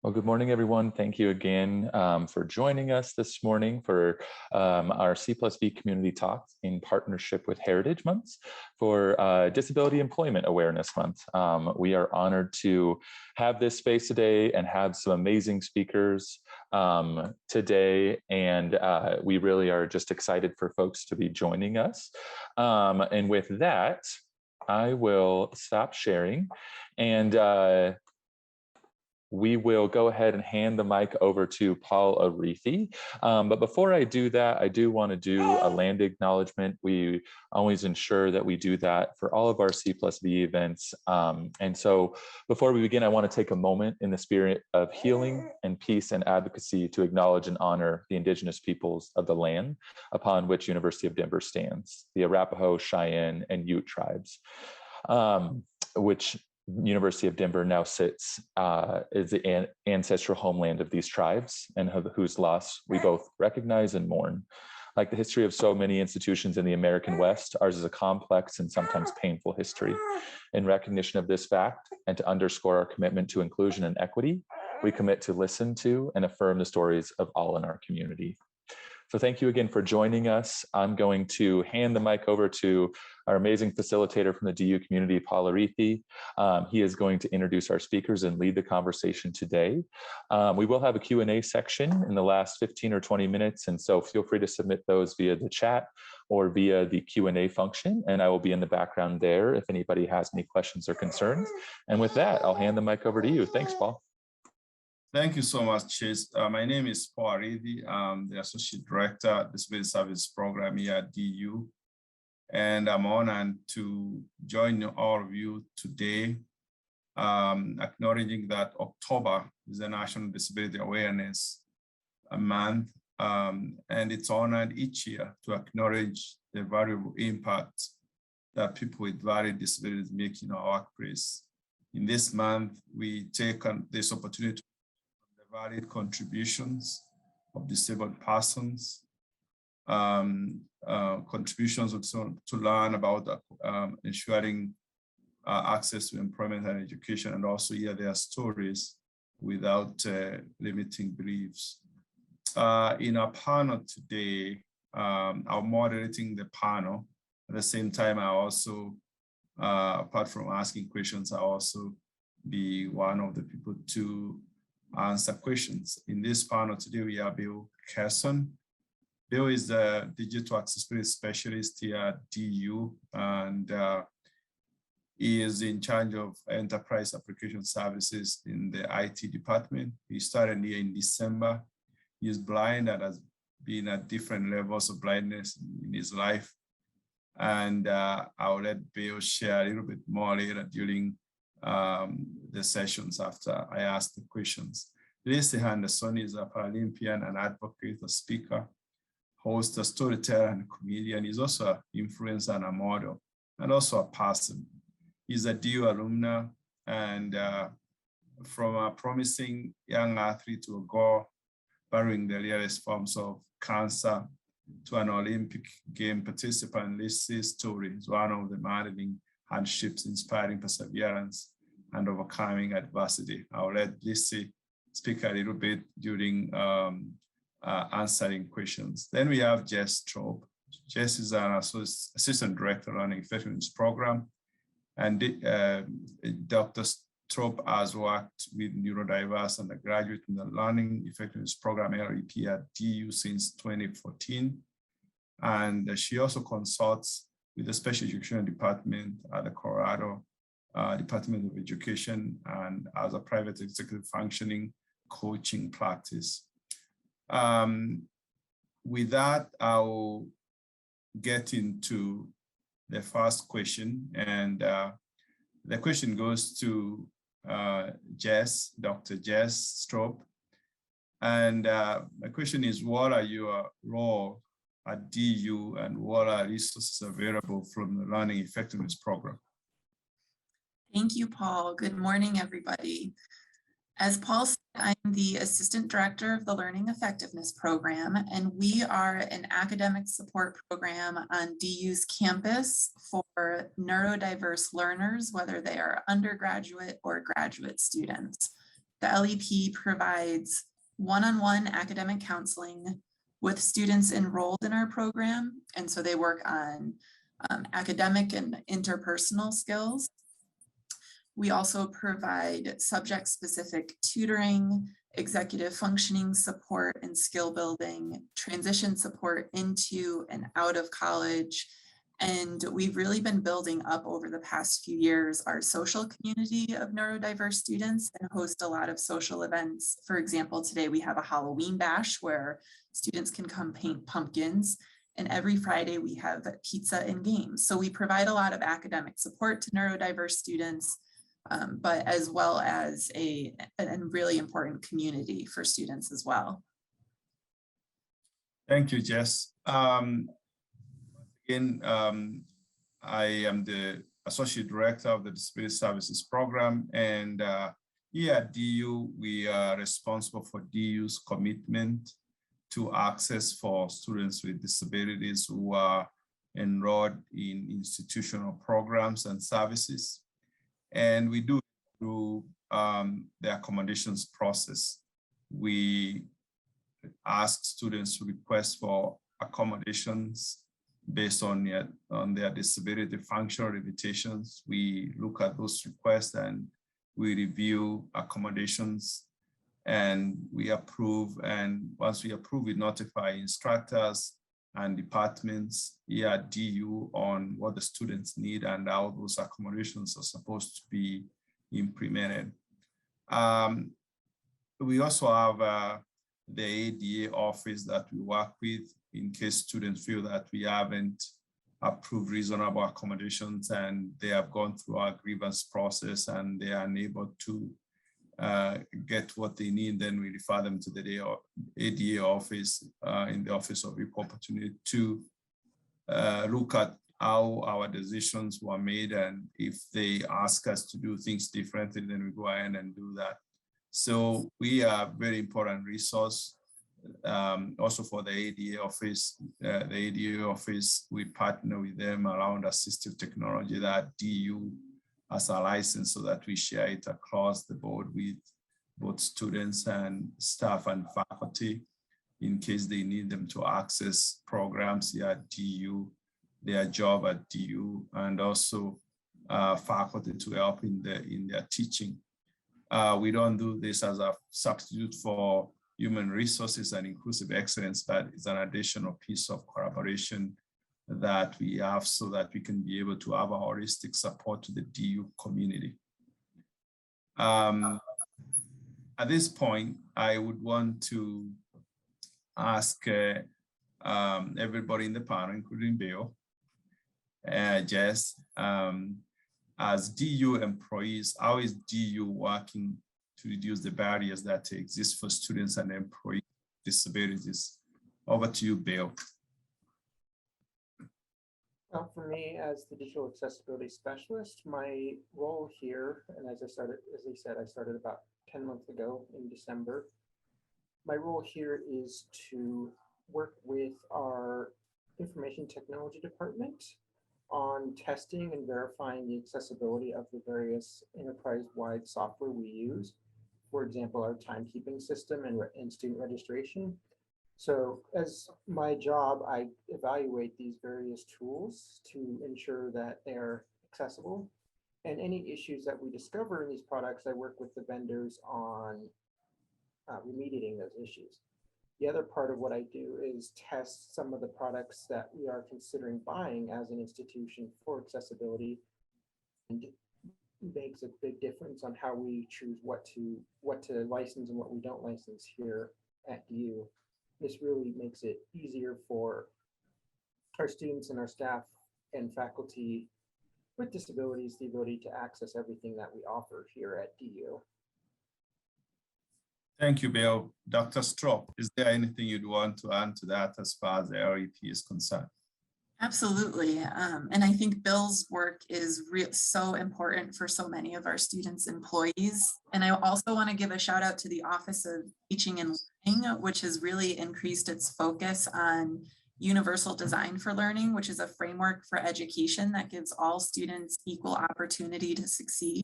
Well, good morning, everyone. Thank you again for joining us this morning for our C+V Community Talk in partnership with Heritage Months for Disability Employment Awareness Month. We are honored to have this space today and have some amazing speakers today, and we really are just excited for folks to be joining us. And with that, I will stop sharing and we will go ahead and hand the mic over to Paul Arifi. But before I do that, I do want to do a land acknowledgement. We always ensure that we do that for all of our C+V events. And so before we begin, I want to take a moment in the spirit of healing and peace and advocacy to acknowledge and honor the indigenous peoples of the land upon which University of Denver stands, the Arapaho, Cheyenne, and Ute tribes, which University of Denver now sits is the ancestral homeland of these tribes and whose loss we both recognize and mourn. Like the history of so many institutions in the American West, ours is a complex and sometimes painful history. In recognition of this fact and to underscore our commitment to inclusion and equity, we commit to listen to and affirm the stories of all in our community. So thank you again for joining us. I'm going to hand the mic over to our amazing facilitator from the DU community, Paul Arifi. He is going to introduce our speakers and lead the conversation today. We will have a Q&A section in the last 15 or 20 minutes, and so feel free to submit those via the chat or via the Q&A function, and I will be in the background there if anybody has any questions or concerns. And with that, I'll hand the mic over to you. Thanks, Paul. Thank you so much, Chase. My name is Paul Arifi. I'm the Associate Director at the Disability Service Program here at DU. And I'm honored to join all of you today, acknowledging that October is the National Disability Awareness Month. And it's honored each year to acknowledge the valuable impact that people with varied disabilities make in our workplace. In this month, we take this opportunity varied contributions of disabled persons, contributions to learn about ensuring access to employment and education, and also hear their stories without limiting beliefs. In our panel today, I'm moderating the panel. At the same time, I also, apart from asking questions, I'll also be one of the people to answer questions. In this panel today, we have Bill Kesson. Bill is the Digital Accessibility Specialist here at DU, and he is in charge of Enterprise Application Services in the IT department. He started here in December. He is blind and has been at different levels of blindness in his life. And I'll let Bill share a little bit more later during the sessions after I ask the questions. Eliza Anderson is a Paralympian, an advocate, a speaker, host, a storyteller, and a comedian. He's also an influencer and a model, and also a person. He's a DU alumna, and from a promising young athlete to a girl battling the rarest forms of cancer to an Olympic game participant, Lizzie's story is one of the maddening hardships, inspiring perseverance, and overcoming adversity. I'll let Lizzie speak a little bit during answering questions. Then we have Jess Trope. Jess is an Assistant Director running Effectiveness Program. And Dr. Trope has worked with neurodiverse undergraduate in the Learning Effectiveness Program, LEP, at DU since 2014. And she also consults with the Special Education Department at the Colorado Department of Education, and as a private executive functioning coaching practice. With that, I'll get into the first question, and the question goes to Jess, Dr. Jess Strope. And my question is, what are your role at DU and what are resources available from the Learning Effectiveness Program? Thank you, Paul. Good morning, everybody. As Paul said, I'm the Assistant Director of the Learning Effectiveness Program, and we are an academic support program on DU's campus for neurodiverse learners, whether they are undergraduate or graduate students. The LEP provides one-on-one academic counseling with students enrolled in our program. And so they work on academic and interpersonal skills. We also provide subject-specific tutoring, executive functioning support and skill building, transition support into and out of college. And we've really been building up over the past few years our social community of neurodiverse students and host a lot of social events. For example, today we have a Halloween bash where students can come paint pumpkins. And every Friday we have pizza and games. So we provide a lot of academic support to neurodiverse students, but as well as a really important community for students as well. Thank you, Jess. Again, I am the Associate Director of the Disability Services Program, and here at DU, we are responsible for DU's commitment to access for students with disabilities who are enrolled in institutional programs and services. And we do it through the accommodations process. We ask students to request for accommodations based on their disability functional limitations. We look at those requests and we review accommodations and we approve. And once we approve, we notify instructors and departments here at DU on what the students need and how those accommodations are supposed to be implemented. We also have the ADA office that we work with in case students feel that we haven't approved reasonable accommodations and they have gone through our grievance process and they are unable to get what they need, then we refer them to the ADA office in the Office of Equal Opportunity to look at how our decisions were made, and if they ask us to do things differently, then we go ahead and do that. So we are a very important resource. Also for the ADA office, we partner with them around assistive technology that DU has a license so that we share it across the board with both students and staff and faculty in case they need them to access programs here at DU, their job at DU, and also faculty to help in their teaching. We don't do this as a substitute for human resources and inclusive excellence, but it's an additional piece of collaboration that we have so that we can be able to have a holistic support to the DU community. At this point, I would want to ask everybody in the panel, including Bill, Jess, as DU employees, how is DU working to reduce the barriers that exist for students and employees with disabilities? Over to you, Bill. Well, for me, as the digital accessibility specialist, my role here, and as they said, I started about 10 months ago in December. My role here is to work with our information technology department on testing and verifying the accessibility of the various enterprise-wide software we use. For example, our timekeeping system and student registration. So as my job, I evaluate these various tools to ensure that they're accessible. And any issues that we discover in these products, I work with the vendors on remediating those issues. The other part of what I do is test some of the products that we are considering buying as an institution for accessibility, and makes a big difference on how we choose what to license and what we don't license here at DU. This really makes it easier for our students and our staff and faculty with disabilities, the ability to access everything that we offer here at DU. Thank you, Bill. Dr. Strop, is there anything you'd want to add to that as far as the LEP is concerned? Absolutely. And I think Bill's work is so important for so many of our students' employees. And I also want to give a shout out to the Office of Teaching and Learning, which has really increased its focus on universal design for learning, which is a framework for education that gives all students equal opportunity to succeed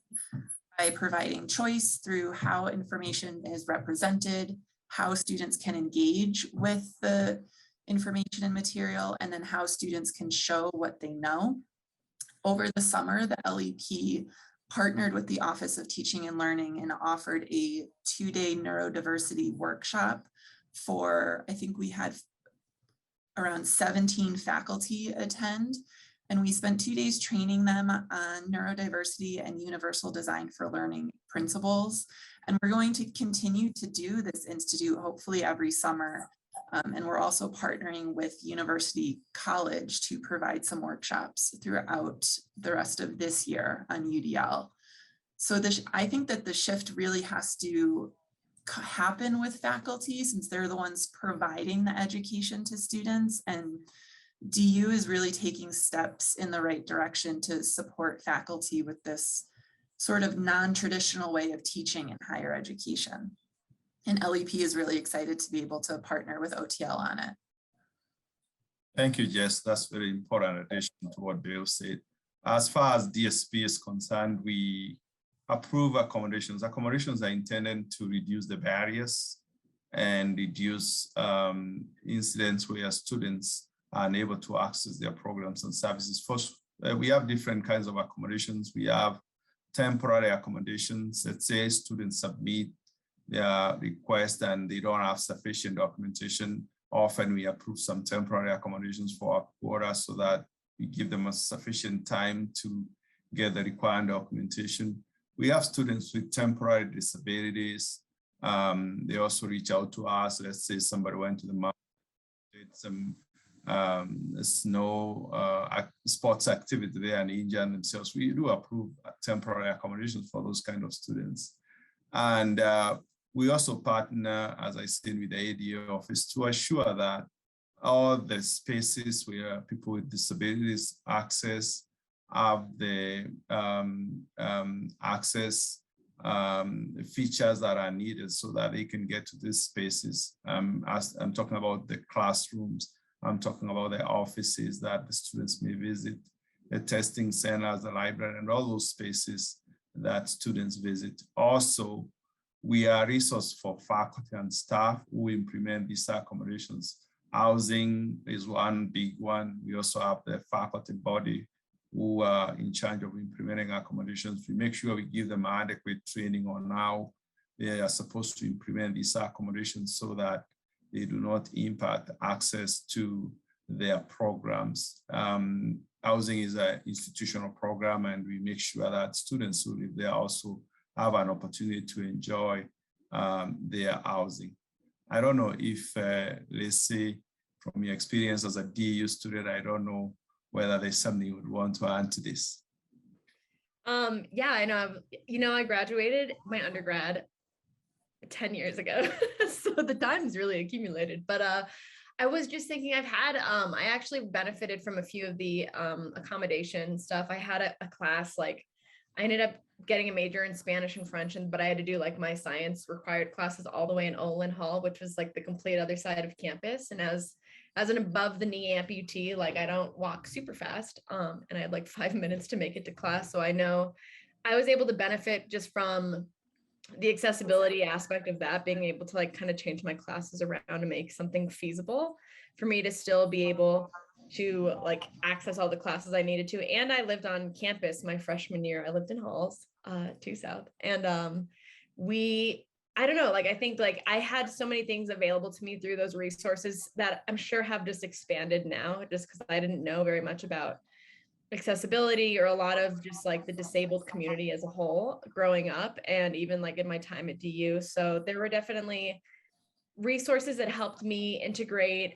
by providing choice through how information is represented, how students can engage with the information and material, and then how students can show what they know. Over the summer, the LEP partnered with the Office of Teaching and Learning and offered a 2-day neurodiversity workshop for, I think we had around 17 faculty attend. And we spent 2 days training them on neurodiversity and universal design for learning principles. And we're going to continue to do this institute hopefully every summer. And we're also partnering with University College to provide some workshops throughout the rest of this year on UDL. So I think that the shift really has to happen with faculty, since they're the ones providing the education to students, and DU is really taking steps in the right direction to support faculty with this sort of non-traditional way of teaching in higher education. And LEP is really excited to be able to partner with OTL on it. Thank you, Jess. That's very important addition to what Bill said. As far as DSP is concerned, we approve accommodations. Accommodations are intended to reduce the barriers and reduce incidents where students are unable to access their programs and services. First, we have different kinds of accommodations. We have temporary accommodations. Let's say students submit their request and they don't have sufficient documentation. Often we approve some temporary accommodations for our quota so that we give them a sufficient time to get the required documentation. We have students with temporary disabilities. They also reach out to us. Let's say somebody went to the mountain, did some snow sports activity there and injured themselves. We do approve temporary accommodations for those kind of students. And we also partner, as I said, with the ADA office to assure that all the spaces where people with disabilities access have the access features that are needed so that they can get to these spaces. As I'm talking about the classrooms, I'm talking about the offices that the students may visit, the testing centers, the library, and all those spaces that students visit. Also, we are a resource for faculty and staff who implement these accommodations. Housing is one big one. We also have the faculty body who are in charge of implementing accommodations. We make sure we give them adequate training on how they are supposed to implement these accommodations so that they do not impact access to their programs. Housing is an institutional program, and we make sure that students who live there also have an opportunity to enjoy their housing. I don't know if, let's say, from your experience as a DAU student, I don't know whether there's something you would want to add to this. Yeah, I know. I graduated my undergrad 10 years ago, so the time's really accumulated. But I was just thinking, I actually benefited from a few of the accommodation stuff. I had a class, like, I ended up getting a major in Spanish and French, but I had to do like my science required classes all the way in Olin Hall, which was like the complete other side of campus. And as an above the knee amputee, like, I don't walk super fast. And I had like 5 minutes to make it to class. So I know I was able to benefit just from the accessibility aspect of that, being able to like kind of change my classes around to make something feasible for me to still be able to like access all the classes I needed to. And I lived on campus my freshman year. I lived in Halls, 2 South. And I don't know, like, I think like I had so many things available to me through those resources that I'm sure have just expanded now, just because I didn't know very much about accessibility or a lot of just like the disabled community as a whole growing up, and even like in my time at DU. So there were definitely resources that helped me integrate,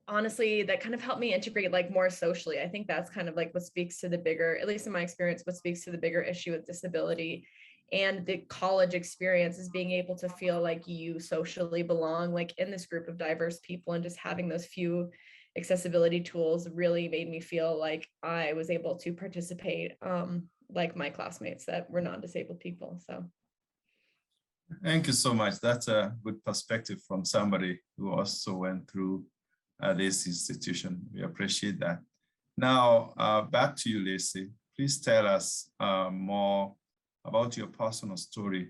honestly, that kind of helped me integrate like more socially. I think that's kind of like what speaks to the bigger, at least in my experience, what speaks to the bigger issue with disability and the college experience is being able to feel like you socially belong, like in this group of diverse people, and just having those few accessibility tools really made me feel like I was able to participate like my classmates that were non-disabled people. So thank you so much. That's a good perspective from somebody who also went through this institution. We appreciate that. Now, back to you, Lacey. Please tell us more about your personal story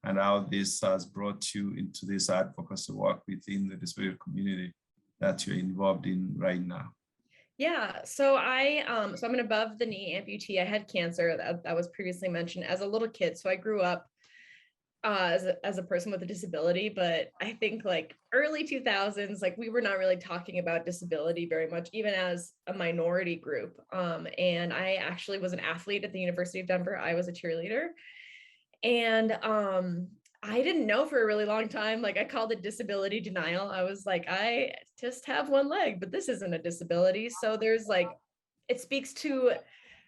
and how this has brought you into this advocacy work within the disability community that you're involved in right now. Yeah, so I'm an above the knee amputee. I had cancer that was previously mentioned as a little kid. So I grew up as a person with a disability, but I think like early 2000s, like we were not really talking about disability very much, even as a minority group. And I actually was an athlete at the University of Denver. I was a cheerleader. And I didn't know for a really long time, like I called it disability denial. I was like, I just have one leg, but this isn't a disability. So there's like, it speaks to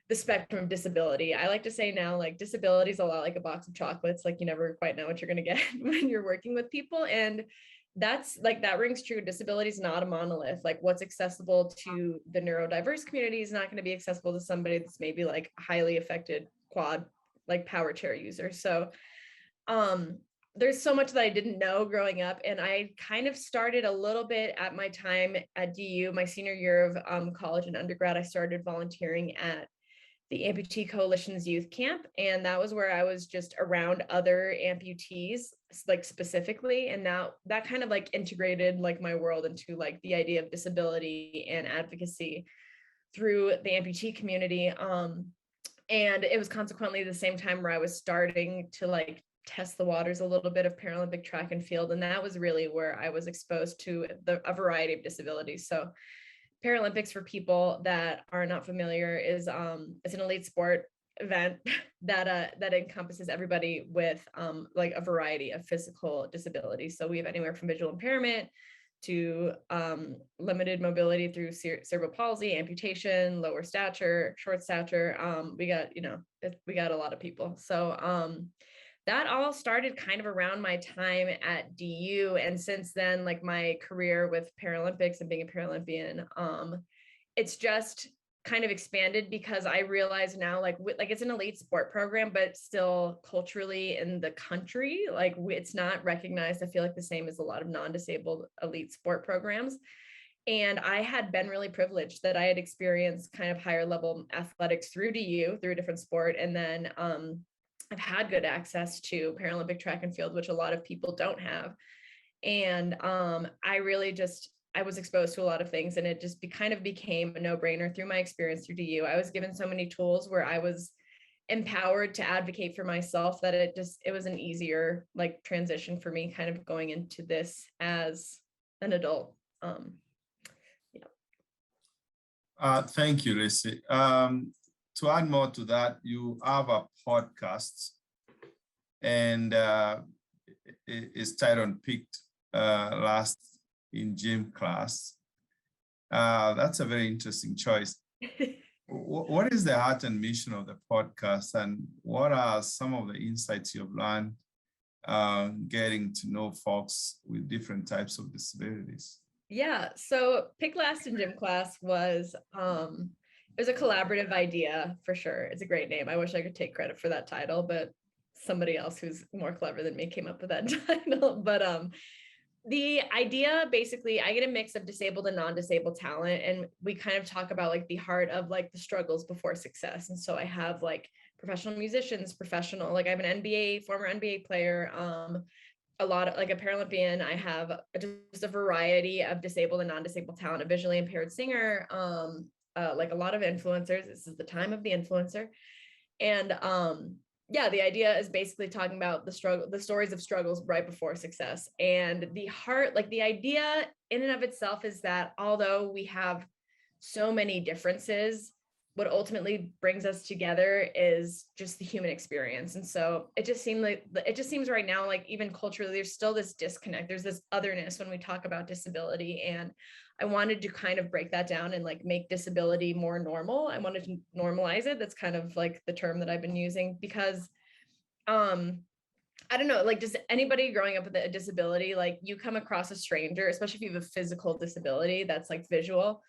the spectrum of disability. I like to say now, like disability is a lot like a box of chocolates. Like you never quite know what you're going to get when you're working with people. And that's like, that rings true. Disability is not a monolith. Like what's accessible to the neurodiverse community is not going to be accessible to somebody that's maybe like highly affected quad, like power chair user. So there's so much that I didn't know growing up. And I kind of started a little bit at my time at DU, my senior year of college and undergrad. I started volunteering at the Amputee Coalition's youth camp. And that was where I was just around other amputees, like specifically. And now that kind of like integrated like my world into like the idea of disability and advocacy through the amputee community. And it was consequently the same time where I was starting to like test the waters a little bit of Paralympic track and field. And that was really where I was exposed to a variety of disabilities. So Paralympics, for people that are not familiar, is it's an elite sport event that encompasses everybody with like a variety of physical disabilities. So we have anywhere from visual impairment to limited mobility through cerebral palsy, amputation, lower stature, short stature. We got a lot of people. So that all started kind of around my time at DU. And since then, like my career with Paralympics and being a Paralympian, it's just kind of expanded because I realize now, like it's an elite sport program, but still culturally in the country, like it's not recognized, I feel like the same as a lot of non-disabled elite sport programs. And I had been really privileged that I had experienced kind of higher level athletics through DU, through a different sport. And then I've had good access to Paralympic track and field, which a lot of people don't have. And I was exposed to a lot of things, and it just kind of became a no-brainer through my experience through DU. I was given so many tools where I was empowered to advocate for myself that it was an easier like transition for me kind of going into this as an adult. Thank you, Lacey. To add more to that, you have a podcast, and it's titled Picked Last in Gym Class. That's a very interesting choice. What is the heart and mission of the podcast, and what are some of the insights you've learned getting to know folks with different types of disabilities? Yeah, so Pick Last in Gym Class was it was a collaborative idea for sure. It's a great name. I wish I could take credit for that title, but somebody else who's more clever than me came up with that title. But the idea, basically, I get a mix of disabled and non-disabled talent, and we kind of talk about like the heart of like the struggles before success. And so I have like professional musicians, like I have an former NBA player, a lot of like a Paralympian. I have just a variety of disabled and non-disabled talent, a visually impaired singer, like a lot of influencers. This is the time of the influencer. And yeah, the idea is basically talking about the stories of struggles right before success. And the heart, like the idea in and of itself is that although we have so many differences, what ultimately brings us together is just the human experience. And so it just seems right now, like even culturally, there's still this disconnect. There's this otherness when we talk about disability. And I wanted to kind of break that down and like make disability more normal. I wanted to normalize it. That's kind of like the term that I've been using because I don't know, like does anybody growing up with a disability, like you come across a stranger, especially if you have a physical disability that's like visual,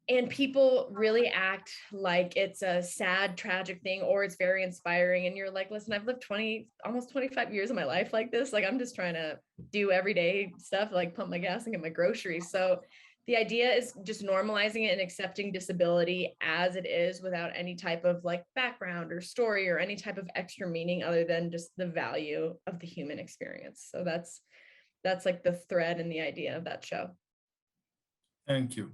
and people really act like it's a sad, tragic thing, or it's very inspiring. And you're like, listen, I've lived almost 25 years of my life like this. Like, I'm just trying to do everyday stuff, like pump my gas and get my groceries. So the idea is just normalizing it and accepting disability as it is without any type of like background or story or any type of extra meaning other than just the value of the human experience. So that's like the thread and the idea of that show. Thank you.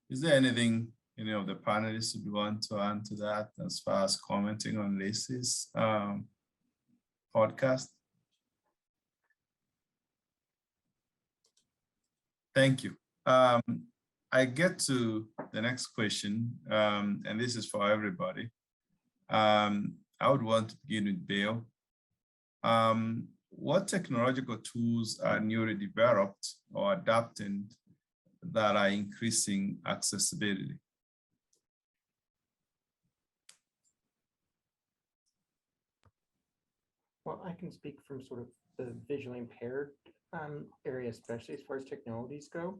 Is there anything any of the panelists would want to add to that as far as commenting on Lacey's podcast? Thank you. I get to the next question, and this is for everybody. I would want to begin with Bill. What technological tools are newly developed or adapted that are increasing accessibility? Well, I can speak from sort of the visually impaired area, especially as far as technologies go.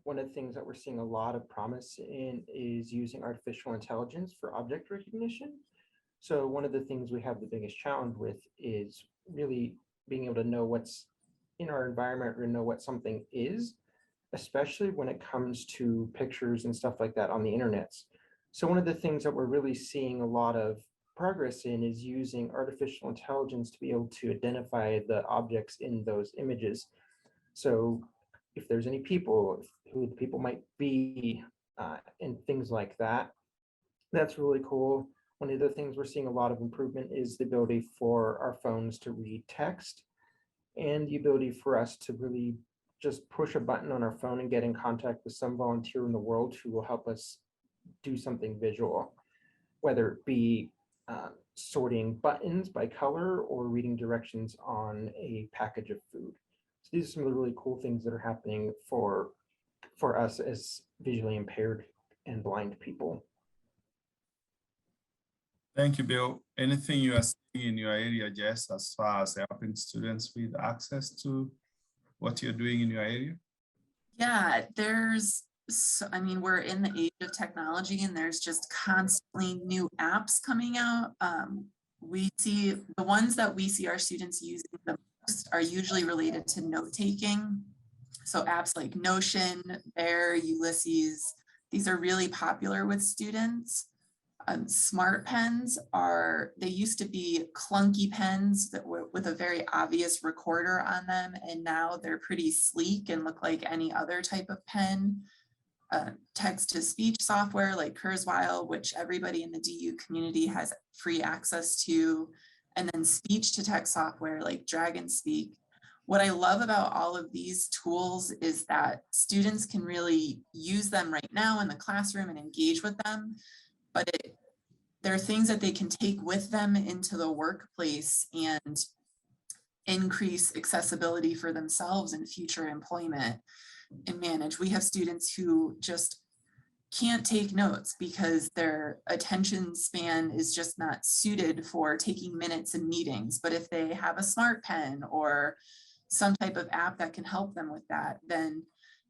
One of the things that we're seeing a lot of promise in is using artificial intelligence for object recognition. So one of the things we have the biggest challenge with is really being able to know what's in our environment or know what something is, especially when it comes to pictures and stuff like that on the internet. So one of the things that we're really seeing a lot of progress in is using artificial intelligence to be able to identify the objects in those images. So if there's any people, who the people might be, and things like that, that's really cool. One of the things we're seeing a lot of improvement is the ability for our phones to read text and the ability for us to really just push a button on our phone and get in contact with some volunteer in the world who will help us do something visual, whether it be sorting buttons by color or reading directions on a package of food. So these are some of the really cool things that are happening for us as visually impaired and blind people. Thank you, Bill. Anything you are seeing in your area, Jess, as far as helping students with access to what you're doing in your area? Yeah, I mean, we're in the age of technology and there's just constantly new apps coming out. We see the ones that we see our students using the most are usually related to note-taking. So apps like Notion, Bear, Ulysses, these are really popular with students. Smart pens they used to be clunky pens that were with a very obvious recorder on them, and now they're pretty sleek and look like any other type of pen. Text-to-speech software like Kurzweil, which everybody in the DU community has free access to, and then speech-to-text software like DragonSpeak. What I love about all of these tools is that students can really use them right now in the classroom and engage with them, but there are things that they can take with them into the workplace and increase accessibility for themselves in future employment and manage. We have students who just can't take notes because their attention span is just not suited for taking minutes in meetings. But if they have a smart pen or some type of app that can help them with that, then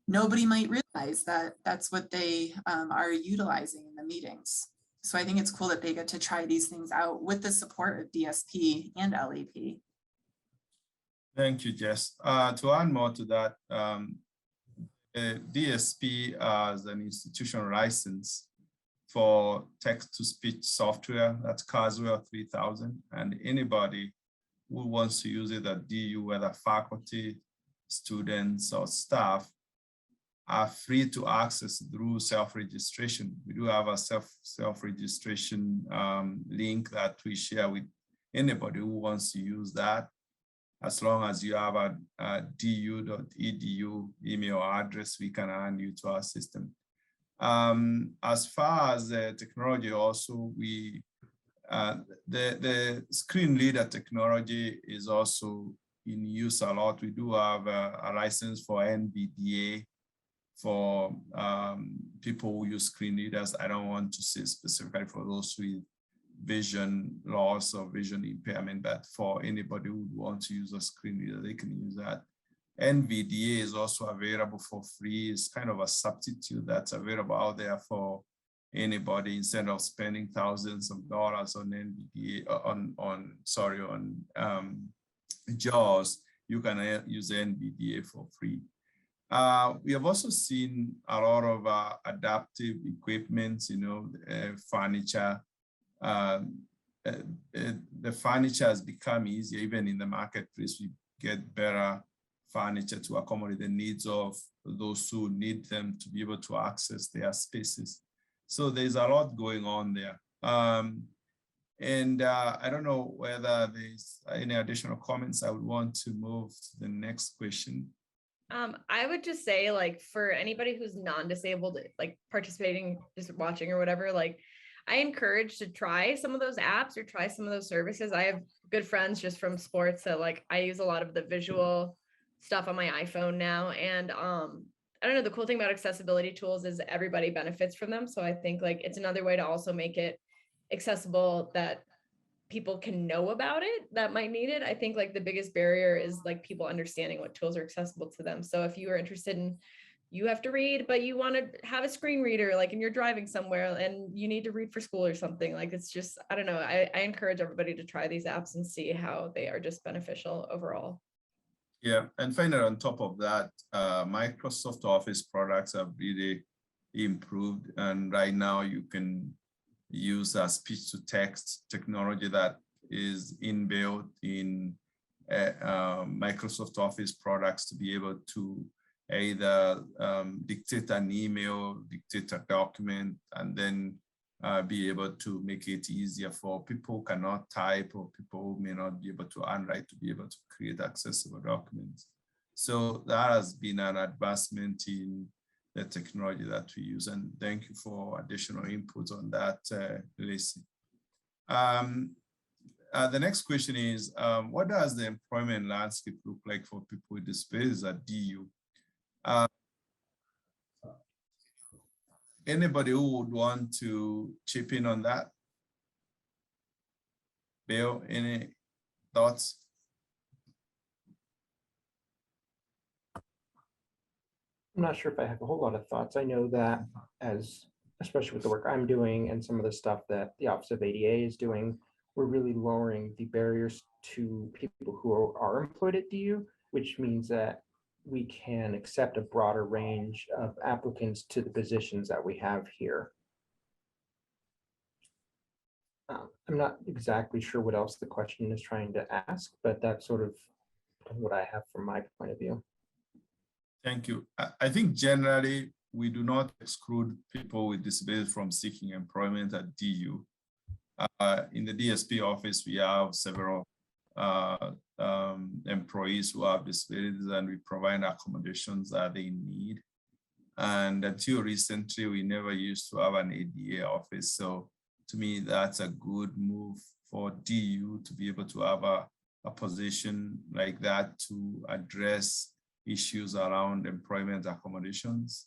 nobody might realize that that's what they are utilizing in the meetings. So I think it's cool that they get to try these things out with the support of DSP and LAP. Thank you, Jess. To add more to that, DSP as an institutional license for text-to-speech software, that's Kurzweil 3000, and anybody who wants to use it at DU, whether faculty, students, or staff, are free to access through self-registration. We do have a self-registration link that we share with anybody who wants to use that, as long as you have a du.edu email address, we can add you to our system. As far as the technology also, the screen reader technology is also in use a lot. We do have a license for NVDA for people who use screen readers. I don't want to say specifically for those with vision loss or vision impairment, but for anybody who would want to use a screen reader, they can use that. NVDA is also available for free. It's kind of a substitute that's available out there for anybody. Instead of spending thousands of dollars on NVDA, on JAWS, you can use NVDA for free. We have also seen a lot of adaptive equipment, furniture. The furniture has become easier, even in the marketplace. We get better furniture to accommodate the needs of those who need them to be able to access their spaces. So there's a lot going on there. And I don't know whether there's any additional comments. I would want to move to the next question. I would just say, like, for anybody who's non-disabled, like participating, just watching or whatever, like, I encourage to try some of those apps or try some of those services. I have good friends just from sports, so like I use a lot of the visual stuff on my iPhone now. And I don't know, the cool thing about accessibility tools is everybody benefits from them. So I think like it's another way to also make it accessible that people can know about it that might need it. I think like the biggest barrier is like people understanding what tools are accessible to them. So if you are interested in, you have to read, but you want to have a screen reader, like, and you're driving somewhere and you need to read for school or something, like, it's just, I don't know. I encourage everybody to try these apps and see how they are just beneficial overall. Yeah, and finally, on top of that, Microsoft Office products have really improved. And right now you can use a speech-to-text technology that is inbuilt in Microsoft Office products to be able to either dictate an email, dictate a document, and then be able to make it easier for people who cannot type or people who may not be able to handwrite to be able to create accessible documents. So that has been an advancement in the technology that we use. And thank you for additional input on that, Lacey. The next question is, what does the employment landscape look like for people with disabilities at DU? Anybody who would want to chip in on that? Bill, any thoughts? I'm not sure if I have a whole lot of thoughts. I know that especially with the work I'm doing and some of the stuff that the Office of ADA is doing, we're really lowering the barriers to people who are employed at DU, which means that we can accept a broader range of applicants to the positions that we have here. I'm not exactly sure what else the question is trying to ask, but that's sort of what I have from my point of view. Thank you. I think generally we do not exclude people with disabilities from seeking employment at DU. In the DSP office, we have several employees who have disabilities, and we provide accommodations that they need. And until recently, we never used to have an ADA office. So to me, that's a good move for DU to be able to have a position like that to address issues around employment accommodations,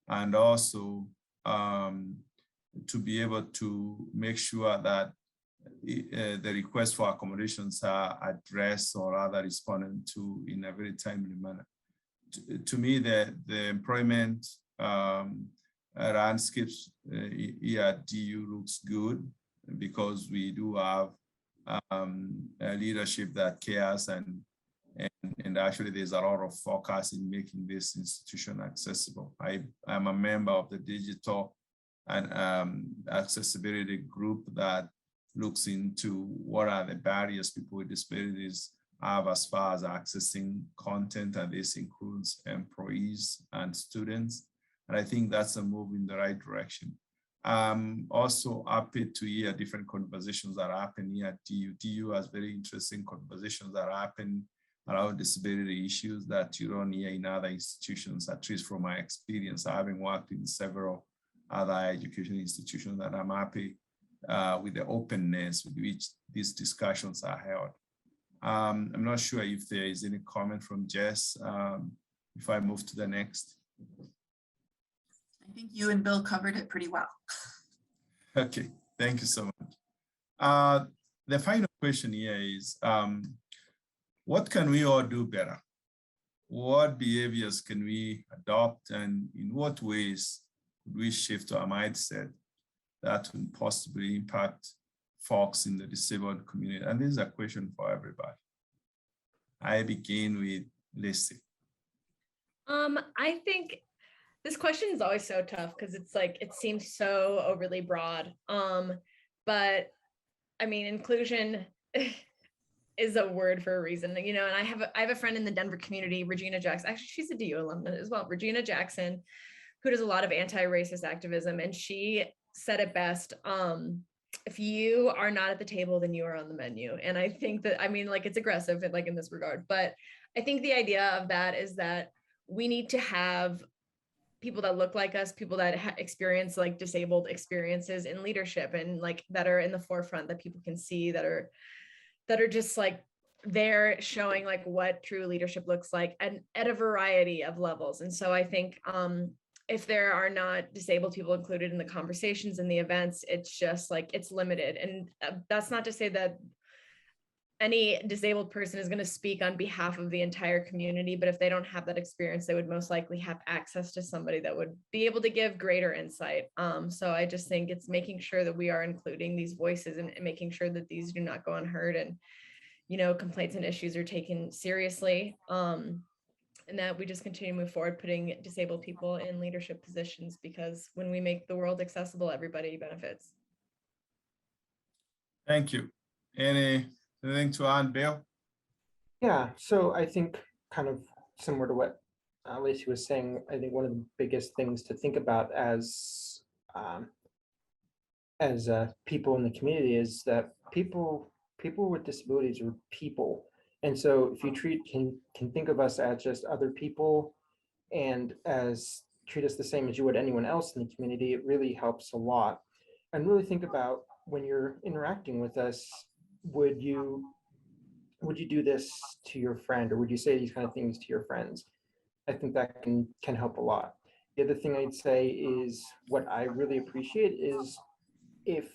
and also to be able to make sure that the requests for accommodations are addressed or rather responded to in a very timely manner. To me, the employment landscapes here at DU looks good because we do have a leadership that cares, and actually there's a lot of focus in making this institution accessible. I'm a member of the digital and accessibility group that looks into what are the barriers people with disabilities have as far as accessing content, and this includes employees and students. And I think that's a move in the right direction. I'm also happy to hear different conversations that happen here at DU. DU has very interesting conversations that happen around disability issues that you don't hear in other institutions, at least from my experience, having worked in several other education institutions, that I'm happy with the openness with which these discussions are held. I'm not sure if there is any comment from Jess, if I move to the next. I think you and Bill covered it pretty well. Okay, thank you so much. The final question here is, what can we all do better? What behaviors can we adopt, and in what ways could we shift our mindset that will possibly impact folks in the disabled community? And this is a question for everybody. I begin with Lacey. I think this question is always so tough because it's like it seems so overly broad. But I mean, inclusion is a word for a reason, you know. And I have a friend in the Denver community, Regina Jackson. Actually, she's a DU alumna as well, Regina Jackson, who does a lot of anti-racist activism, and she said it best. If you are not at the table, then you are on the menu. And I think that, I mean, like, it's aggressive, like in this regard, but I think the idea of that is that we need to have people that look like us, people that experience like disabled experiences in leadership, and like that are in the forefront, that people can see, that are just like they're showing like what true leadership looks like, and at a variety of levels. And so I think if there are not disabled people included in the conversations and the events, it's just like it's limited. And that's not to say that any disabled person is going to speak on behalf of the entire community, but if they don't have that experience, they would most likely have access to somebody that would be able to give greater insight. So I just think it's making sure that we are including these voices, and making sure that these do not go unheard, and, you know, complaints and issues are taken seriously, and that we just continue to move forward, putting disabled people in leadership positions, because when we make the world accessible, everybody benefits. Thank you. Anything to add, Bill? Yeah, so I think kind of similar to what Lacey was saying, I think one of the biggest things to think about as people in the community is that people with disabilities are people. And so if you can think of us as just other people, and as treat us the same as you would anyone else in the community, it really helps a lot. And really think about, when you're interacting with us, would you do this to your friend, or would you say these kind of things to your friends? I think that can help a lot. The other thing I'd say is, what I really appreciate is if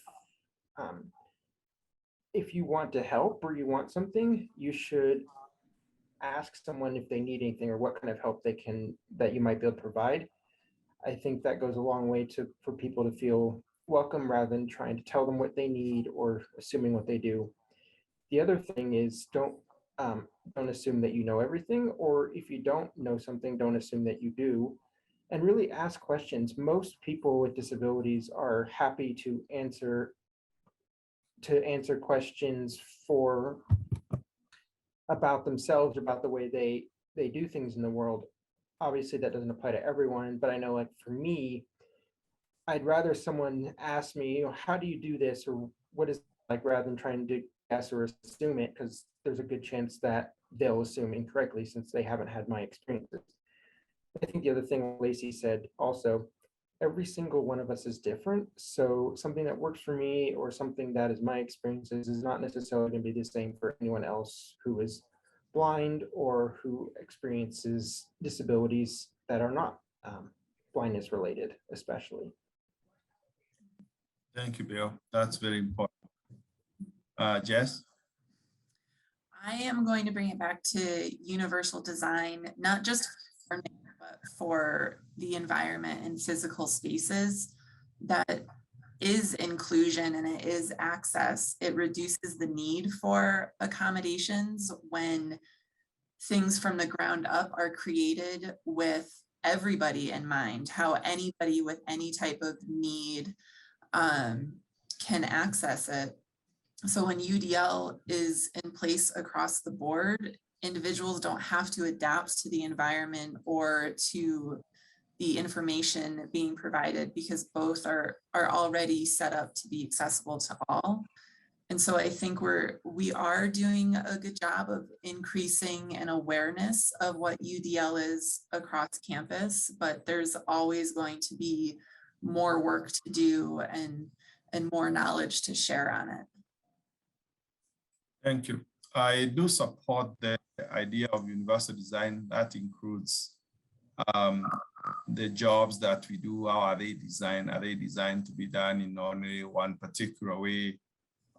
you want to help or you want something, you should ask someone if they need anything, or what kind of help that you might be able to provide. I think that goes a long way for people to feel welcome, rather than trying to tell them what they need or assuming what they do. The other thing is, don't assume that you know everything, or if you don't know something, don't assume that you do, and really ask questions. Most people with disabilities are happy to answer questions about themselves, about the way they do things in the world. Obviously, that doesn't apply to everyone, but I know, like, for me, I'd rather someone ask me, you know, how do you do this, or what is it like, rather than trying to guess or assume it, because there's a good chance that they'll assume incorrectly, since they haven't had my experiences. I think the other thing Lacey said also, every single one of us is different. So something that works for me, or something that is my experiences, is not necessarily going to be the same for anyone else who is blind, or who experiences disabilities that are not blindness related, especially. Thank you, Bill. That's very important. Jess? I am going to bring it back to universal design, not just for learning, but for the environment and physical spaces. That is inclusion, and it is access. It reduces the need for accommodations when things from the ground up are created with everybody in mind, how anybody with any type of need can access it. So when UDL is in place across the board, individuals don't have to adapt to the environment or to the information being provided, because both are already set up to be accessible to all. And so I think we are doing a good job of increasing an awareness of what UDL is across campus, but there's always going to be more work to do and more knowledge to share on it. Thank you. I do support the idea of universal design. That includes the jobs that we do. How are they designed? Are they designed to be done in only one particular way?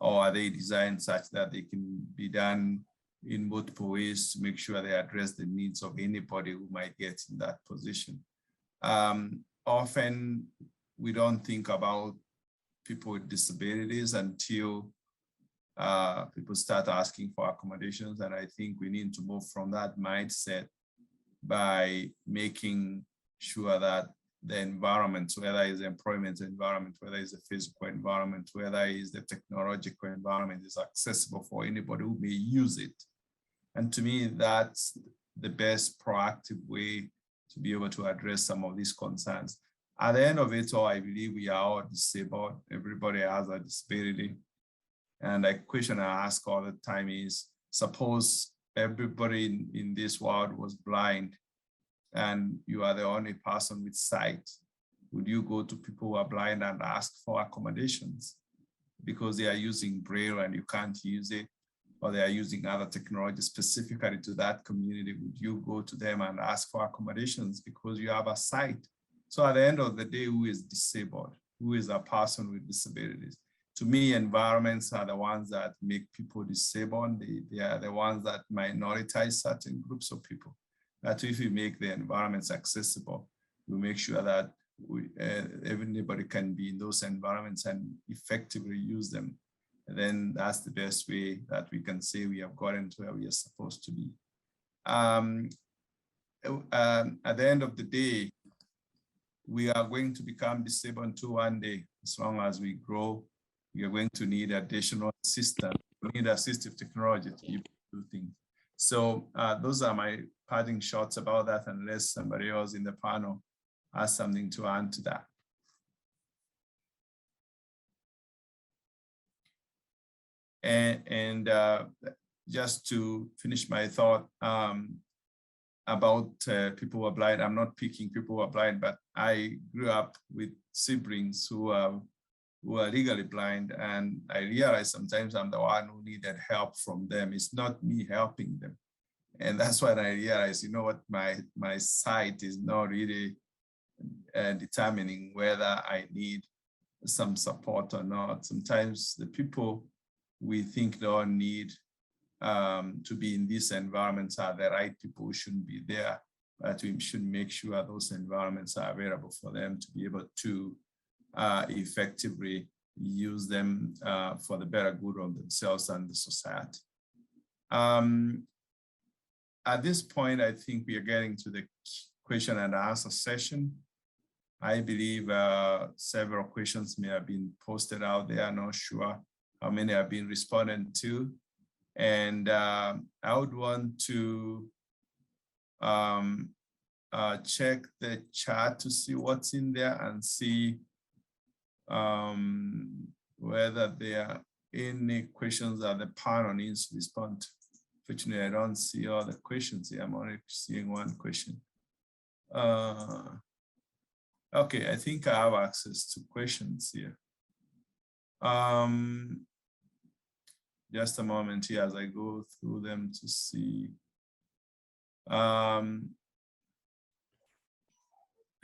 Or are they designed such that they can be done in multiple ways to make sure they address the needs of anybody who might get in that position? Often we don't think about people with disabilities until people start asking for accommodations. And I think we need to move from that mindset by making sure that the environment, whether it's the employment environment, whether it's the physical environment, whether it's the technological environment, is accessible for anybody who may use it. And to me, that's the best proactive way to be able to address some of these concerns. At the end of it all, I believe we are all disabled. Everybody has a disability. And a question I ask all the time is, suppose everybody in this world was blind and you are the only person with sight. Would you go to people who are blind and ask for accommodations because they are using Braille and you can't use it, or they are using other technology specifically to that community? Would you go to them and ask for accommodations because you have a sight? So at the end of the day, who is disabled? Who is a person with disabilities? To me, environments are the ones that make people disabled. They are the ones that minoritize certain groups of people. That if we make the environments accessible, we make sure that everybody can be in those environments and effectively use them. And then that's the best way that we can say we have gotten to where we are supposed to be. At the end of the day, we are going to become disabled too one day. As long as we grow, we are going to need additional assistance. We need assistive technology to be able to do things. So those are my parting shots about that, unless somebody else in the panel has something to add to that. And just to finish my thought about people who are blind, I'm not picking people who are blind, but I grew up with siblings who are legally blind, and I realize sometimes I'm the one who needed help from them. It's not me helping them. And that's when I realized, you know what, my sight is not really determining whether I need some support or not. Sometimes the people we think don't need to be in these environments are the right people who shouldn't be there, but we should make sure those environments are available for them to be able to effectively use them for the better good of themselves and the society. At this point, I think we are getting to the question and answer session. I believe several questions may have been posted out there. I'm not sure how many have been responded to. And I would want to check the chat to see what's in there and see whether there are any questions that the panel needs to respond to. Fortunately, I don't see all the questions here. I'm only seeing one question. Okay, I think I have access to questions here. Just a moment here as I go through them to see. And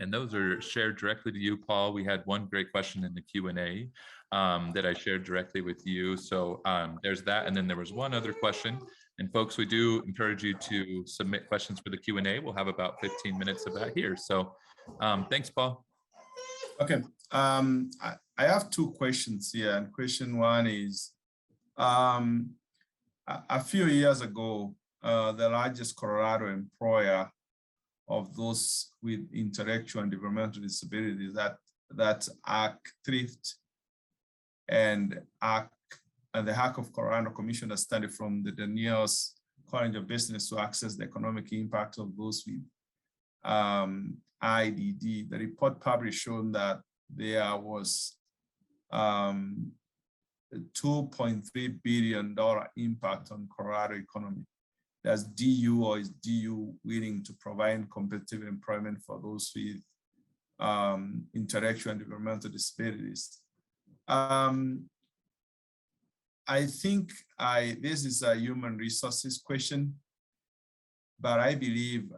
those are shared directly to you, Paul. We had one great question in the Q&A that I shared directly with you. So there's that. And then there was one other question. And folks, we do encourage you to submit questions for the Q&A. We'll have about 15 minutes of that here. So thanks, Paul. Okay, I have two questions here. And question one is, a few years ago, the largest Colorado employer of those with intellectual and developmental disabilities, that's ACK Thrift and ACK and the Hack of Colorado Commission, a study from the Daniels College of Business to assess the economic impact of those with IDD. The report published showed that there was $2.3 billion impact on Colorado economy. Does DU or is DU willing to provide competitive employment for those with intellectual and developmental disabilities? I think this is a human resources question, but I believe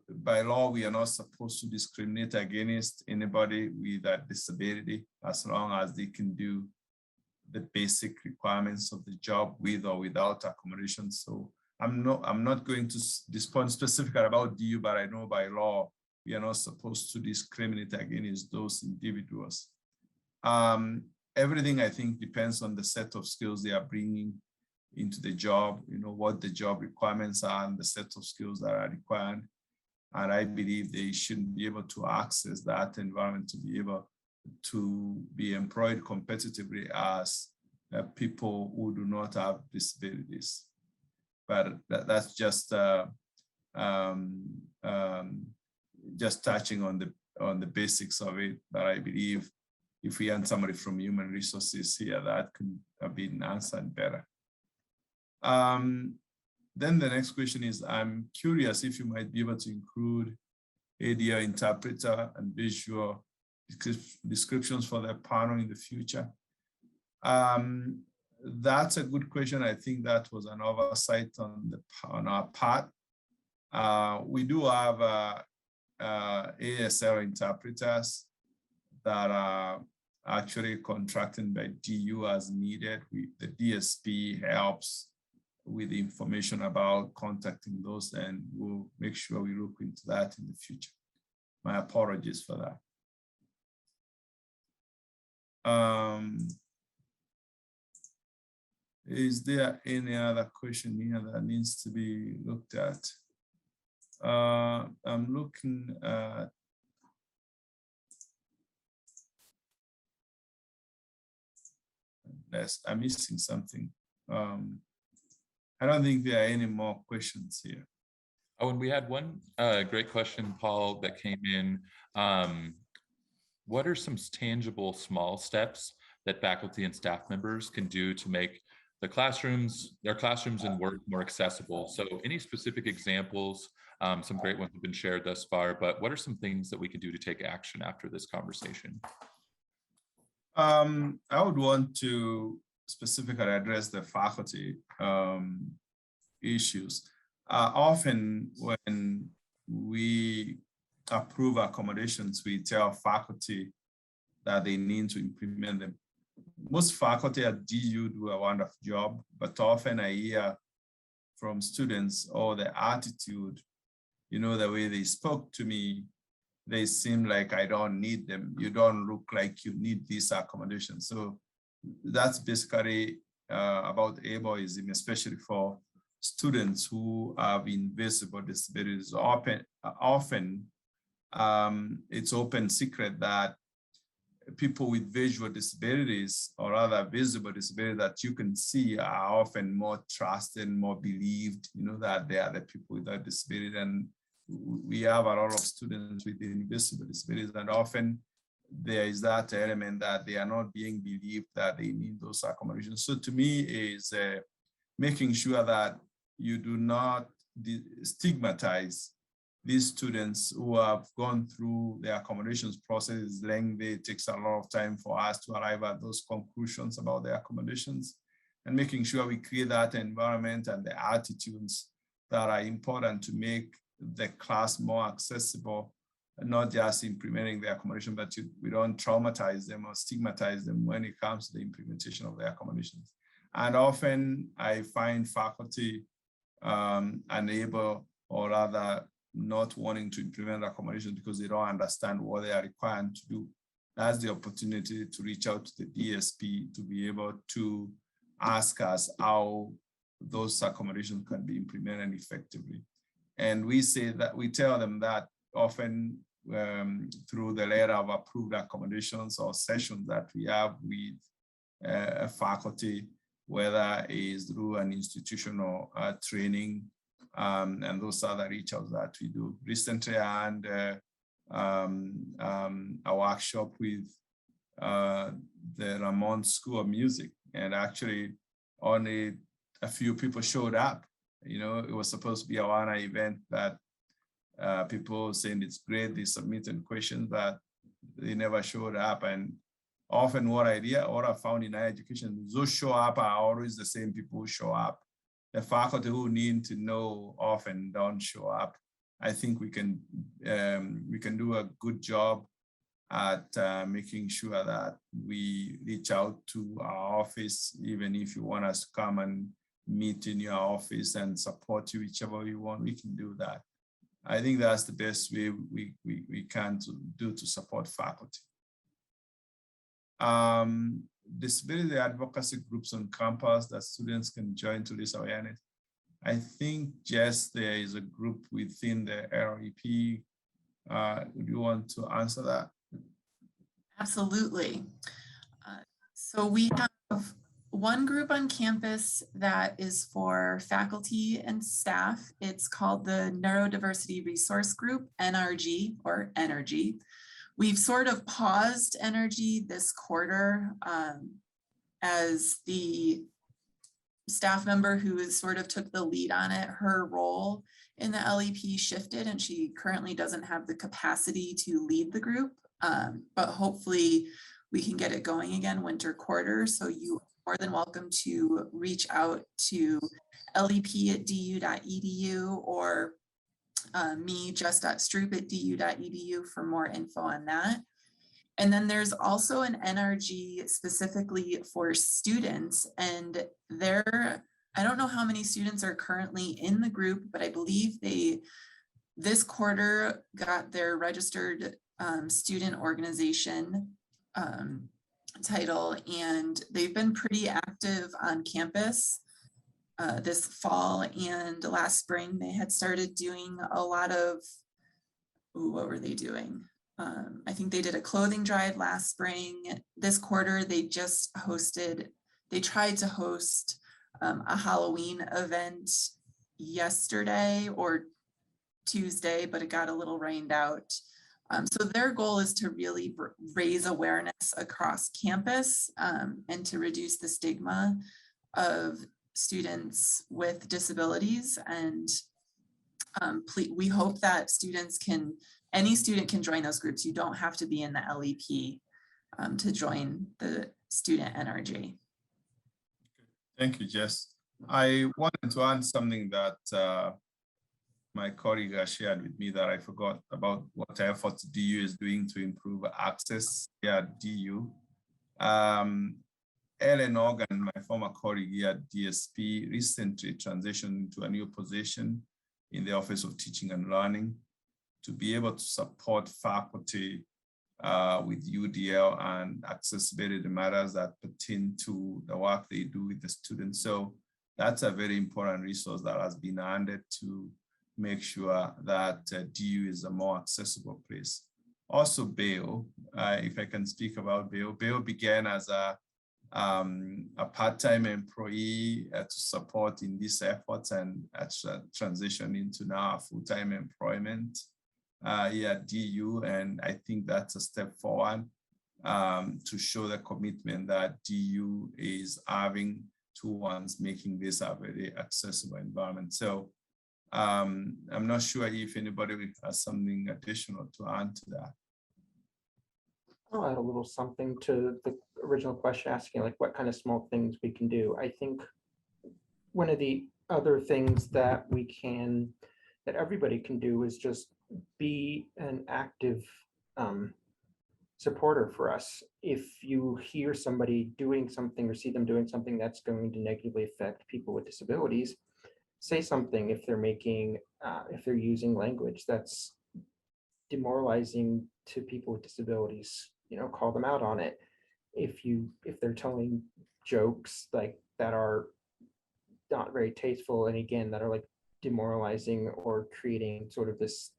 by law, we are not supposed to discriminate against anybody with a disability as long as they can do the basic requirements of the job with or without accommodation. So I'm not going to respond specifically about DU, but I know by law, we are not supposed to discriminate against those individuals. Everything I think depends on the set of skills they are bringing into the job, what the job requirements are and the set of skills that are required. And I believe they shouldn't be able to access that environment to be able to be employed competitively as people who do not have disabilities. But that's just touching on the basics of it. But I believe if we had somebody from human resources here, that could have been answered better. Then the next question is, I'm curious if you might be able to include ADL interpreter and visual descriptions for the panel in the future. That's a good question. I think that was an oversight on our part. We do have ASL interpreters that are actually contracted by DU as needed. The DSP helps with information about contacting those, and we'll make sure we look into that in the future. My apologies for that. Is there any other question here that needs to be looked at? I'm looking at this. I'm missing something. I don't think there are any more questions here. Oh, and we had one great question, Paul, that came in. What are some tangible small steps that faculty and staff members can do to make their classrooms and work more accessible? So any specific examples? Some great ones have been shared thus far, but what are some things that we can do to take action after this conversation? I would want to specifically address the faculty issues. Often when we approve accommodations, we tell faculty that they need to implement them. Most faculty at DU do a wonderful job, but often I hear from students, oh, the attitude, the way they spoke to me, they seem like I don't need them. You don't look like you need these accommodations. So that's basically about ableism, especially for students who have invisible disabilities. Often it's open secret that people with visual disabilities, or rather visible disabilities that you can see, are often more trusted, more believed, that they are the people with that disability. And we have a lot of students with invisible disabilities, and often there is that element that they are not being believed that they need those accommodations. So to me, is making sure that you do not stigmatize these students who have gone through the accommodations process. Is lengthy. It takes a lot of time for us to arrive at those conclusions about the accommodations, and making sure we create that environment and the attitudes that are important to make the class more accessible, not just implementing the accommodation, but we don't traumatize them or stigmatize them when it comes to the implementation of the accommodations. And often I find faculty unable, or rather not wanting to implement accommodation because they don't understand what they are required to do. That's the opportunity to reach out to the DSP to be able to ask us how those accommodations can be implemented effectively. And we say that, we tell them that often through the letter of approved accommodations or sessions that we have with a faculty, whether it is through an institutional training, and those other reach outs that we do. Recently, I had a workshop with the Ramon School of Music, and actually only a few people showed up. It was supposed to be a one-hour event, that people saying it's great, they submitted questions, but they never showed up. And often what I found in higher education, those show up are always the same people who show up. The faculty who need to know often don't show up. I think we can do a good job at making sure that we reach out to our office, even if you want us to come and meet in your office and support you whichever you want, we can do that. I think that's the best way we can do to support faculty. disability advocacy groups on campus that students can join to raise awareness? I think just there is a group within the LEP. Would you want to answer that? Absolutely. So we have one group on campus that is for faculty and staff. It's called the Neurodiversity Resource Group, NRG, or Energy. We've sort of paused Energy this quarter as the staff member who is sort of took the lead on it, her role in the LEP shifted, and she currently doesn't have the capacity to lead the group, but hopefully we can get it going again winter quarter. So you are more than welcome to reach out to lep@du.edu or me, just.stroop@du.edu for more info on that. And then there's also an NRG specifically for students, and I don't know how many students are currently in the group, but I believe they this quarter got their registered student organization title, and they've been pretty active on campus this fall and last spring. They had started doing a lot of, what were they doing? I think they did a clothing drive last spring. This quarter, they tried to host a Halloween event yesterday or Tuesday, but it got a little rained out. So their goal is to really raise awareness across campus and to reduce the stigma of students with disabilities. And we hope that any student can join those groups. You don't have to be in the LEP to join the student NRG. Thank you, Jess. I wanted to add something that my colleague shared with me that I forgot about, what efforts DU is doing to improve access here at DU. Ellen Organ, my former colleague here at DSP, recently transitioned into a new position in the Office of Teaching and Learning to be able to support faculty with UDL and accessibility matters that pertain to the work they do with the students. So that's a very important resource that has been added to make sure that DU is a more accessible place. Also, Bail, if I can speak about Bail. Bail began as a part-time employee to support in these efforts, and transition into now full-time employment here at DU. And I think that's a step forward to show the commitment that DU is having towards making this a very accessible environment. So I'm not sure if anybody has something additional to add to that. I'll add a little something to the original question, asking like what kind of small things we can do. I think one of the other things that everybody can do is just be an active supporter for us. If you hear somebody doing something or see them doing something that's going to negatively affect people with disabilities, say something. If they're using language that's demoralizing to people with disabilities, call them out on it. If they're telling jokes like that are not very tasteful, and again, that are like demoralizing or creating sort of this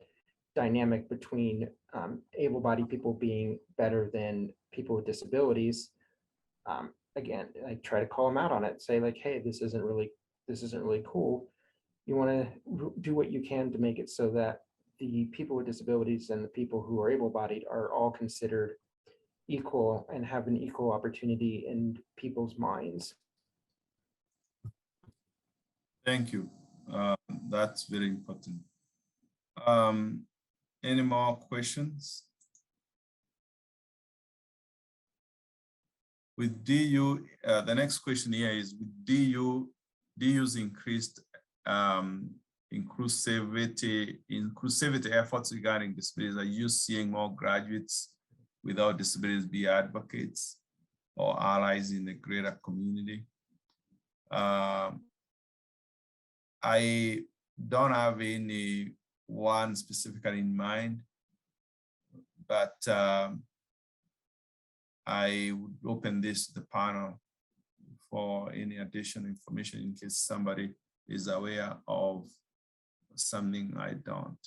dynamic between able-bodied people being better than people with disabilities, again, I try to call them out on it, say like, hey, this isn't really cool. You want to do what you can to make it so that the people with disabilities and the people who are able-bodied are all considered equal and have an equal opportunity in people's minds. Thank you. That's very important. Any more questions? With DU, the next question here is, with DU's increased inclusivity efforts regarding disabilities, are you seeing more graduates without disabilities be advocates or allies in the greater community? I don't have any one specifically in mind, but I would open this to the panel for any additional information in case somebody is aware of something I don't.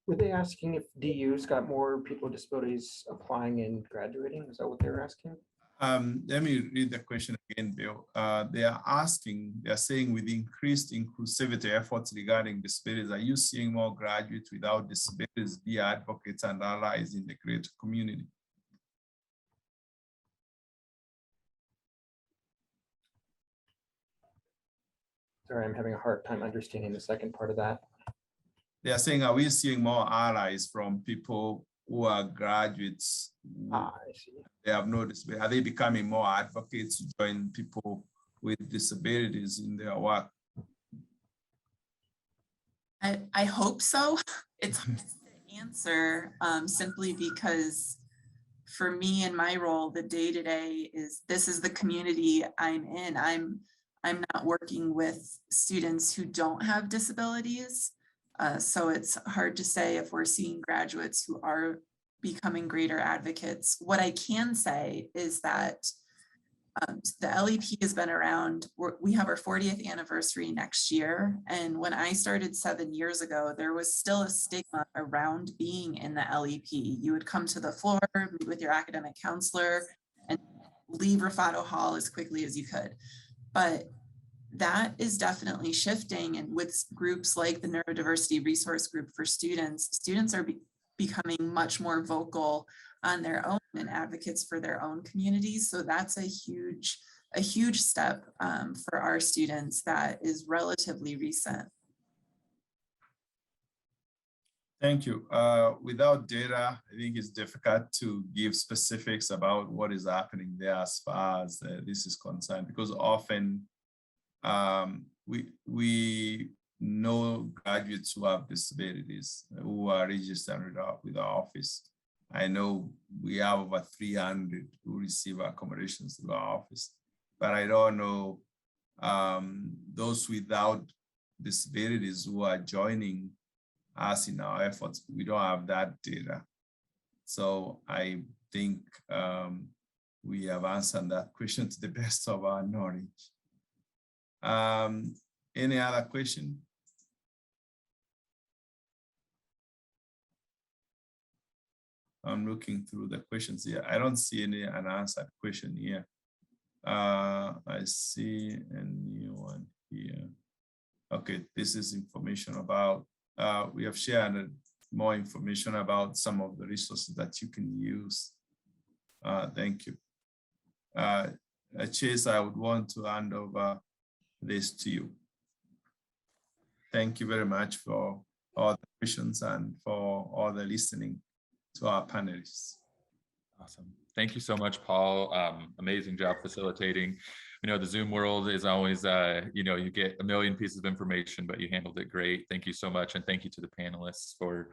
Were they asking if DU's got more people with disabilities applying and graduating? Is that what they were asking? Let me read the question again, Bill. They are saying with increased inclusivity efforts regarding disabilities, are you seeing more graduates without disabilities be advocates and allies in the greater community? Sorry, I'm having a hard time understanding the second part of that. They are saying, are we seeing more allies from people who are graduates? I see. They have no disability. Are they becoming more advocates to join people with disabilities in their work? I hope so. It's hard to answer simply because for me in my role, the day-to-day is this is the community I'm in. I'm not working with students who don't have disabilities. So it's hard to say if we're seeing graduates who are becoming greater advocates. What I can say is that the LEP has been around. We have our 40th anniversary next year. And when I started 7 years ago, there was still a stigma around being in the LEP. You would come to the floor, meet with your academic counselor, and leave Raffato Hall as quickly as you could. But that is definitely shifting. And with groups like the Neurodiversity Resource Group for students are becoming much more vocal on their own and advocates for their own communities. So that's a huge step for our students that is relatively recent. Thank you. Without data, I think it's difficult to give specifics about what is happening there as far as this is concerned, because often we know graduates who have disabilities who are registered with our office. I know we have over 300 who receive accommodations through our office, but I don't know those without disabilities who are joining us in our efforts. We don't have that data. So I think we have answered that question to the best of our knowledge. Any other question? I'm looking through the questions here. I don't see any unanswered question here. I see a new one here. Okay, this is information about, we have shared more information about some of the resources that you can use. Thank you. Chase, I would want to hand over this to you. Thank you very much for all the questions and for all the listening to our panelists. Awesome. Thank you so much, Paul. Amazing job facilitating. You know, the Zoom world is always, you know, you get a million pieces of information, but you handled it great. Thank you so much. And thank you to the panelists for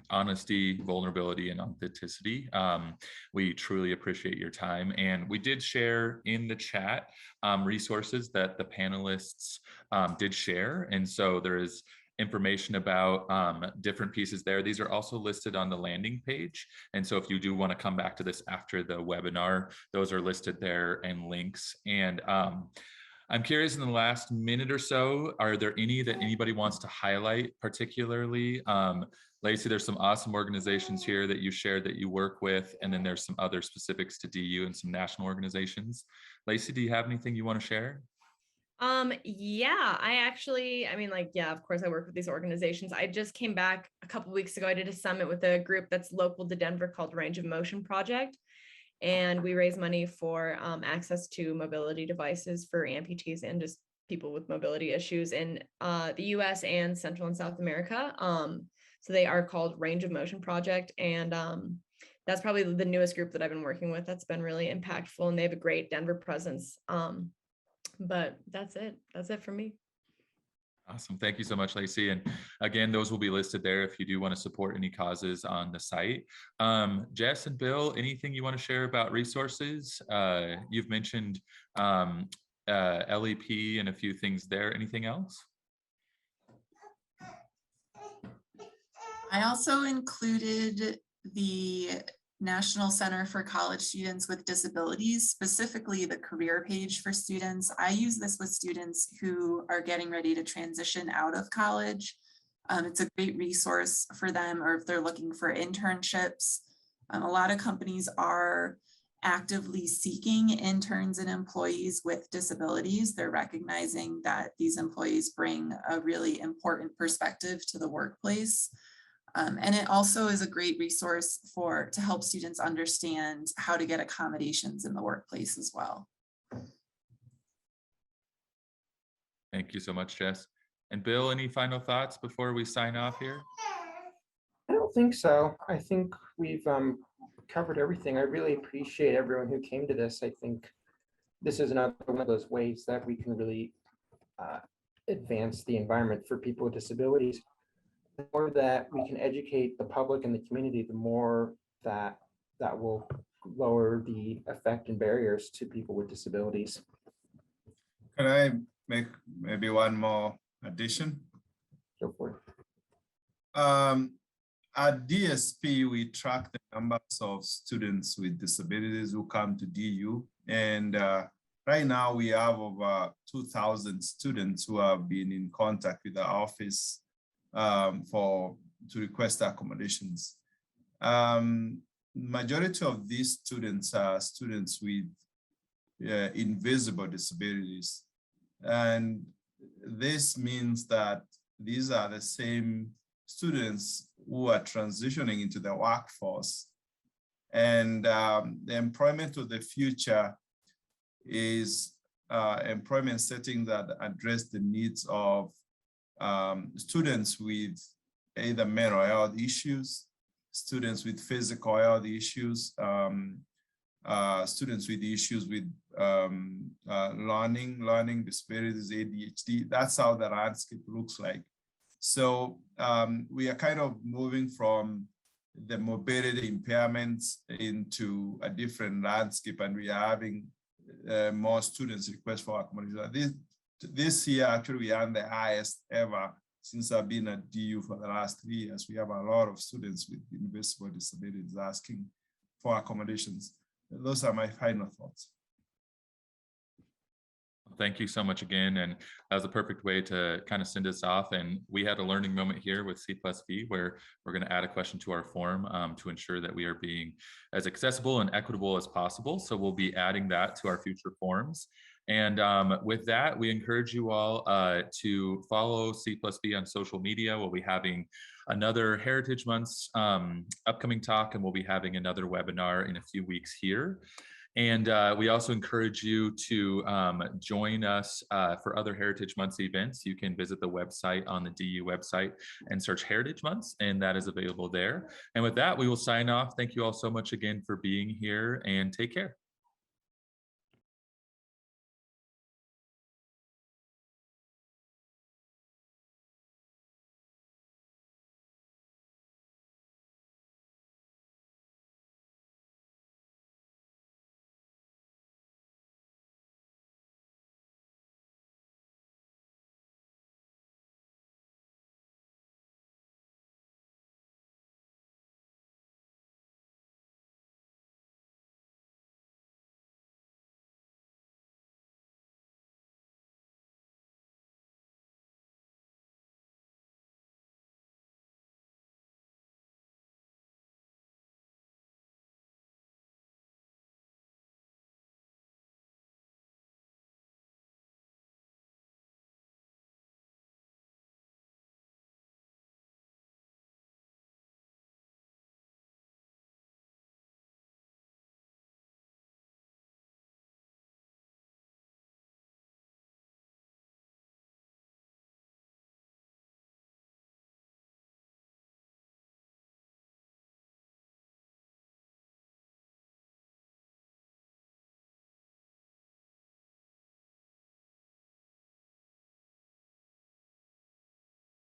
honesty, vulnerability, and authenticity. We truly appreciate your time. And we did share in the chat resources that the panelists did share. And so there is information about different pieces there. These are also listed on the landing page. And so if you do want to come back to this after the webinar, those are listed there and links. And I'm curious, in the last minute or so, are there any that anybody wants to highlight particularly? Lacey, there's some awesome organizations here that you shared that you work with, and then there's some other specifics to DU and some national organizations. Lacey, do you have anything you want to share? Yeah, I mean, like, yeah, of course I work with these organizations. I just came back a couple of weeks ago. I did a summit with a group that's local to Denver called Range of Motion Project. And we raise money for access to mobility devices for amputees and just people with mobility issues in the US and Central and South America. So they are called Range of Motion Project. And that's probably the newest group that I've been working with. That's been really impactful, and they have a great Denver presence. But that's it for me. Awesome. Thank you so much, Lacey. And again, those will be listed there if you do want to support any causes on the site. Jess and Bill, anything you want to share about resources? You've mentioned LEP and a few things there. Anything else? I also included the National Center for College Students with Disabilities, specifically the career page for students. I use this with students who are getting ready to transition out of college. It's a great resource for them, or if they're looking for internships. A lot of companies are actively seeking interns and employees with disabilities. They're recognizing that these employees bring a really important perspective to the workplace. And it also is a great resource to help students understand how to get accommodations in the workplace as well. Thank you so much, Jess. And Bill, any final thoughts before we sign off here? I don't think so. I think we've covered everything. I really appreciate everyone who came to this. I think this is another one of those ways that we can really advance the environment for people with disabilities. The more that we can educate the public and the community, the more that will lower the effect and barriers to people with disabilities. Can I make maybe one more addition? Go for it. At DSP, we track the numbers of students with disabilities who come to DU. And right now we have over 2,000 students who have been in contact with the office to request accommodations. Majority of these students are students with invisible disabilities. And this means that these are the same students who are transitioning into the workforce. And the employment of the future is employment settings that address the needs of students with either mental health issues, students with physical health issues, students with issues with learning disabilities, ADHD. That's how the landscape looks like. So we are kind of moving from the mobility impairments into a different landscape, and we are having more students request for accommodation. This year, actually, we are the highest ever since I've been at DU for the last 3 years. We have a lot of students with invisible disabilities asking for accommodations. Those are my final thoughts. Thank you so much again. And that was a perfect way to kind of send us off. And we had a learning moment here with C+V where we're going to add a question to our form to ensure that we are being as accessible and equitable as possible. So we'll be adding that to our future forms. And with that, we encourage you all to follow C+V on social media. We'll be having another Heritage Month's upcoming talk, and we'll be having another webinar in a few weeks here. And we also encourage you to join us for other Heritage Months events. You can visit the website on the DU website and search Heritage Months, and that is available there. And with that, we will sign off. Thank you all so much again for being here, and take care.